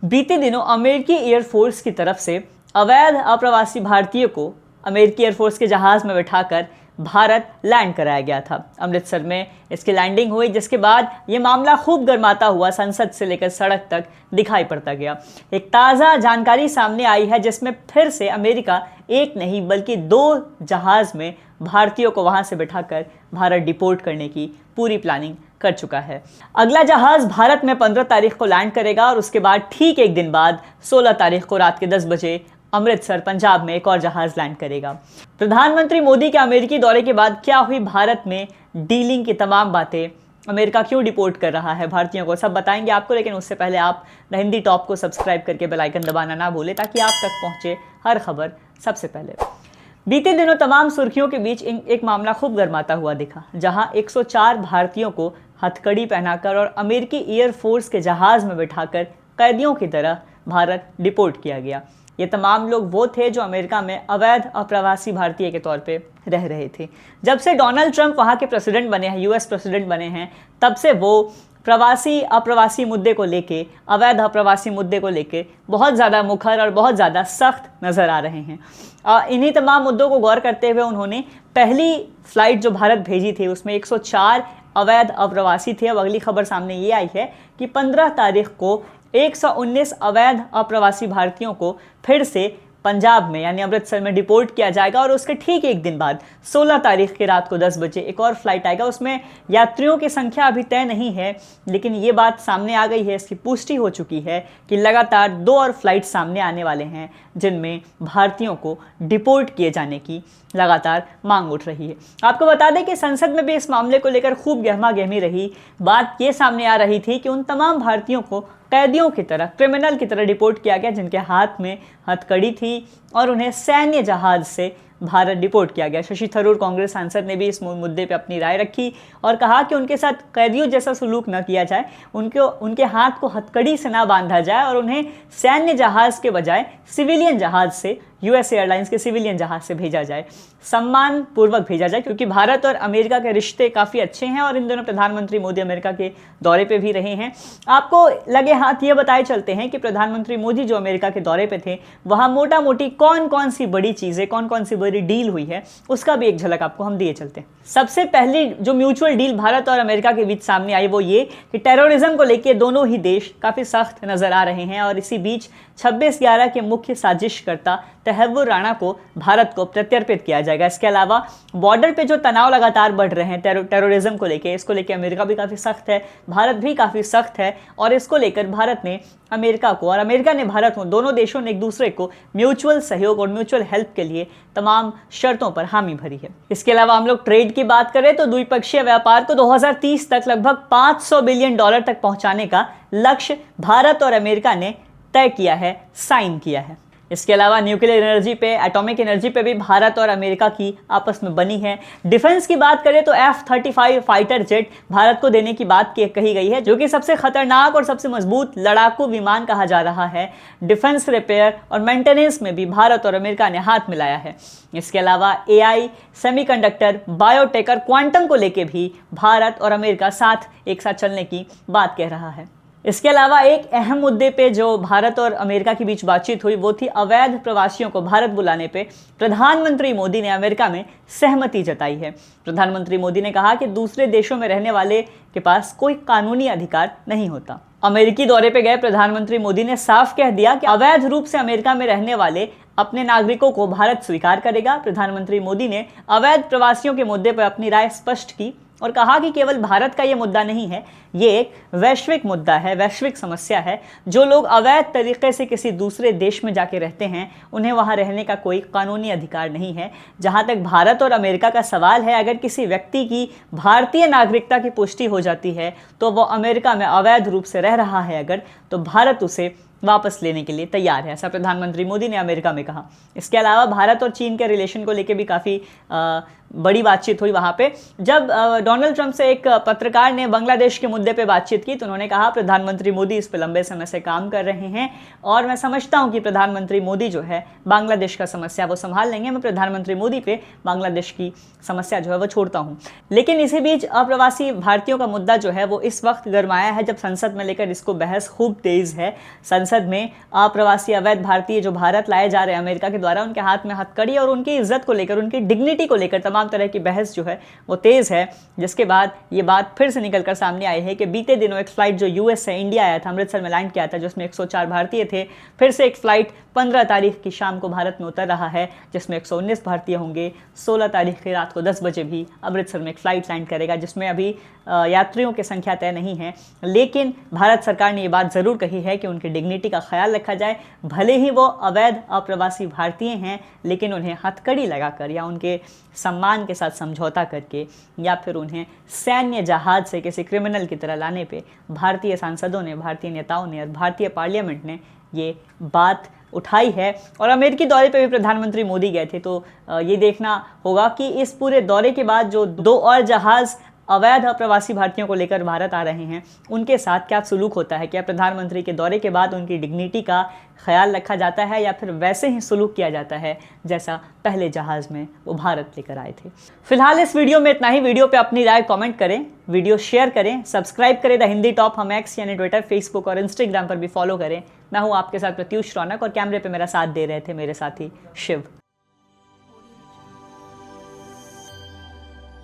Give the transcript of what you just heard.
बीते दिनों अमेरिकी एयरफोर्स की तरफ से अवैध अप्रवासी भारतीयों को अमेरिकी एयरफोर्स के जहाज़ में बिठाकर भारत लैंड कराया गया था। अमृतसर में इसकी लैंडिंग हुई, जिसके बाद ये मामला खूब गर्माता हुआ संसद से लेकर सड़क तक दिखाई पड़ता गया। एक ताज़ा जानकारी सामने आई है जिसमें फिर से अमेरिका एक नहीं बल्कि 2 जहाज़ में भारतीयों को वहां से बिठाकर भारत डिपोर्ट करने की पूरी प्लानिंग कर चुका है। अगला जहाज भारत में 15 तारीख को लैंड करेगा और उसके बाद ठीक एक दिन बाद 16 तारीख को रात के 10 बजे अमृतसर पंजाब में एक और जहाज लैंड करेगा। प्रधानमंत्री मोदी के अमेरिकी दौरे के बाद क्या हुई भारत में डीलिंग की तमाम बातें, अमेरिका क्यों डिपोर्ट कर रहा है भारतीयों को, सब बताएंगे आपको। लेकिन उससे पहले आप द हिंदी टॉप को सब्सक्राइब करके बेल आइकन दबाना ना भूलें ताकि आप तक पहुंचे हर खबर सबसे पहले। बीते दिनों तमाम सुर्खियों के बीच एक मामला खूब गर्माता हुआ दिखा, जहां 104 भारतीयों को हथकड़ी पहनाकर और अमेरिकी एयरफोर्स के जहाज में बिठाकर कैदियों की तरह भारत डिपोर्ट किया गया। ये तमाम लोग वो थे जो अमेरिका में अवैध अप्रवासी भारतीय के तौर पे रह रहे थे। जब से डोनाल्ड ट्रंप वहाँ के प्रेसिडेंट बने हैं, यूएस प्रेसिडेंट बने हैं, तब से वो प्रवासी अप्रवासी मुद्दे को लेके, अवैध अप्रवासी मुद्दे को लेके बहुत ज़्यादा मुखर और बहुत ज़्यादा सख्त नज़र आ रहे हैं। इन्हीं तमाम मुद्दों को गौर करते हुए उन्होंने पहली फ्लाइट जो भारत भेजी थी उसमें 104 अवैध अप्रवासी थे। अब अगली खबर सामने ये आई है कि 15 तारीख को 119 अवैध अप्रवासी भारतीयों को फिर से पंजाब में यानी अमृतसर में डिपोर्ट किया जाएगा और उसके ठीक एक दिन बाद 16 तारीख की रात को 10 बजे एक और फ्लाइट आएगा। उसमें यात्रियों की संख्या अभी तय नहीं है, लेकिन ये बात सामने आ गई है, इसकी पुष्टि हो चुकी है कि लगातार 2 और फ्लाइट सामने आने वाले हैं जिनमें भारतीयों को डिपोर्ट किए जाने की लगातार मांग उठ रही है। आपको बता दें कि संसद में भी इस मामले को लेकर खूब गहमा गहमी रही। बात ये सामने आ रही थी कि उन तमाम भारतीयों को कैदियों की तरह, क्रिमिनल की तरह डिपोर्ट किया गया जिनके हाथ में हथकड़ी थी और उन्हें सैन्य जहाज से भारत डिपोर्ट किया गया। शशि थरूर कांग्रेस सांसद ने भी इस मुद्दे पे अपनी राय रखी और कहा कि उनके साथ कैदियों जैसा सलूक न किया जाए, उनके हाथ को हथकड़ी से ना बांधा जाए और उन्हें सैन्य जहाज के बजाय सिविलियन जहाज से, यूएस एयरलाइंस के सिविलियन जहाज से भेजा जाए, सम्मान पूर्वक भेजा जाए, क्योंकि भारत और अमेरिका के रिश्ते काफ़ी अच्छे हैं और इन दोनों प्रधानमंत्री मोदी अमेरिका के दौरे पे भी रहे हैं। आपको लगे हाथ ये बताए चलते हैं कि प्रधानमंत्री मोदी जो अमेरिका के दौरे पे थे वहाँ मोटा मोटी कौन कौन सी बड़ी चीज़ें, कौन कौन सी बड़ी डील हुई है, उसका भी एक झलक आपको हम दिए चलते हैं। सबसे पहली जो म्यूचुअल डील भारत और अमेरिका के बीच सामने आई वो ये कि टेररिज्म को लेकर दोनों ही देश काफ़ी सख्त नज़र आ रहे हैं और इसी बीच 26/11 के मुख्य साजिशकर्ता तहव्वुर राणा को भारत को प्रत्यर्पित किया जाएगा। इसके अलावा बॉर्डर पे जो तनाव लगातार बढ़ रहे हैं टेररिज्म को लेकर, इसको लेकर अमेरिका भी काफ़ी सख्त है, भारत भी काफ़ी सख्त है और इसको लेकर भारत ने अमेरिका को और अमेरिका ने भारत को, दोनों देशों ने एक दूसरे को म्यूचुअल सहयोग और म्यूचुअल हेल्प के लिए तमाम शर्तों पर हामी भरी है। इसके अलावा हम लोग ट्रेड की बात करें तो द्विपक्षीय व्यापार को 2030 तक लगभग $500 बिलियन तक पहुंचाने का लक्ष्य भारत और अमेरिका ने तय किया है, साइन किया है। इसके अलावा न्यूक्लियर एनर्जी पे, एटॉमिक एनर्जी पे भी भारत और अमेरिका की आपस में बनी है। डिफेंस की बात करें तो F-35 फाइटर जेट भारत को देने की बात कही गई है, जो कि सबसे खतरनाक और सबसे मजबूत लड़ाकू विमान कहा जा रहा है। डिफेंस रिपेयर और मेंटेनेंस में भी भारत और अमेरिका ने हाथ मिलाया है। इसके अलावा AI, सेमीकंडक्टर, बायोटेक और क्वांटम को लेकर भी भारत और अमेरिका एक साथ चलने की बात कह रहा है। इसके अलावा एक अहम मुद्दे पे जो भारत और अमेरिका के बीच बातचीत हुई वो थी अवैध प्रवासियों को भारत बुलाने पे प्रधानमंत्री मोदी ने अमेरिका में सहमति जताई है। प्रधानमंत्री मोदी ने कहा कि दूसरे देशों में रहने वाले के पास कोई कानूनी अधिकार नहीं होता। अमेरिकी दौरे पे गए प्रधानमंत्री मोदी ने साफ कह दिया कि अवैध रूप से अमेरिका में रहने वाले अपने नागरिकों को भारत स्वीकार करेगा। प्रधानमंत्री मोदी ने अवैध प्रवासियों के मुद्दे पर अपनी राय स्पष्ट की और कहा कि केवल भारत का ये मुद्दा नहीं है, ये एक वैश्विक मुद्दा है, वैश्विक समस्या है। जो लोग अवैध तरीके से किसी दूसरे देश में जाके रहते हैं उन्हें वहाँ रहने का कोई कानूनी अधिकार नहीं है। जहाँ तक भारत और अमेरिका का सवाल है, अगर किसी व्यक्ति की भारतीय नागरिकता की पुष्टि हो जाती है तो वो अमेरिका में अवैध रूप से रह रहा है अगर, तो भारत उसे वापस लेने के लिए तैयार है, ऐसा प्रधानमंत्री मोदी ने अमेरिका में कहा। इसके अलावा भारत और चीन के रिलेशन को लेकर भी काफ़ी बड़ी बातचीत हुई वहाँ पे। जब डोनाल्ड ट्रंप से एक पत्रकार ने बांग्लादेश के मुद्दे पे बातचीत की तो उन्होंने कहा प्रधानमंत्री मोदी इस पे लंबे समय से काम कर रहे हैं और मैं समझता हूँ कि प्रधानमंत्री मोदी जो है बांग्लादेश का समस्या वो संभाल लेंगे। मैं प्रधानमंत्री मोदी पे बांग्लादेश की समस्या जो है वो छोड़ता हूँ। लेकिन इसी बीच अप्रवासी भारतीयों का मुद्दा जो है वो इस वक्त गरमाया है जब संसद में लेकर इसको बहस खूब तेज है। संसद में अप्रवासी अवैध भारतीय जो भारत लाए जा रहे हैं अमेरिका के द्वारा, उनके हाथ में हथकड़ी और उनकी इज्जत को लेकर, उनकी डिग्निटी को लेकर तमाम तरह की बहस जो है वो तेज है। जिसके बाद ये बात फिर से निकलकर सामने आई है कि बीते दिनों एक फ्लाइट जो यूएस से इंडिया आया था, अमृतसर में लैंड किया था, जिसमें 104 भारतीय थे, फिर से एक फ्लाइट 15 तारीख की शाम को भारत में उतर रहा है जिसमें 119 भारतीय होंगे। 16 तारीख की रात को 10 बजे भी अमृतसर में एक फ्लाइट लैंड करेगा जिसमें अभी यात्रियों की संख्या तय नहीं है, लेकिन भारत सरकार ने ये बात ज़रूर कही है कि उनकी डिग्निटी का ख्याल रखा जाए। भले ही वो अवैध अप्रवासी भारतीय हैं, लेकिन उन्हें हथकड़ी लगाकर या उनके सम्मान के साथ समझौता करके या फिर उन्हें सैन्य जहाज से किसी क्रिमिनल की तरह लाने पे भारतीय सांसदों ने, भारतीय नेताओं ने और भारतीय पार्लियामेंट ने ये बात उठाई है। और अमेरिकी दौरे पे भी प्रधानमंत्री मोदी गए थे, तो ये देखना होगा कि इस पूरे दौरे के बाद जो 2 और जहाज़ अवैध अप्रवासी भारतीयों को लेकर भारत आ रहे हैं उनके साथ क्या सलूक होता है। क्या प्रधानमंत्री के दौरे के बाद उनकी डिग्निटी का ख्याल रखा जाता है या फिर वैसे ही सलूक किया जाता है जैसा पहले जहाज़ में वो भारत लेकर आए थे। फिलहाल इस वीडियो में इतना ही। वीडियो पे अपनी राय कमेंट करें, वीडियो शेयर करें, सब्सक्राइब करें द हिंदी टॉप। हम एक्स यानी ट्विटर, फेसबुक और इंस्टाग्राम पर भी फॉलो करें। मैं हूँ आपके साथ प्रत्युष रौनक और कैमरे पर मेरा साथ दे रहे थे मेरे साथी शिव।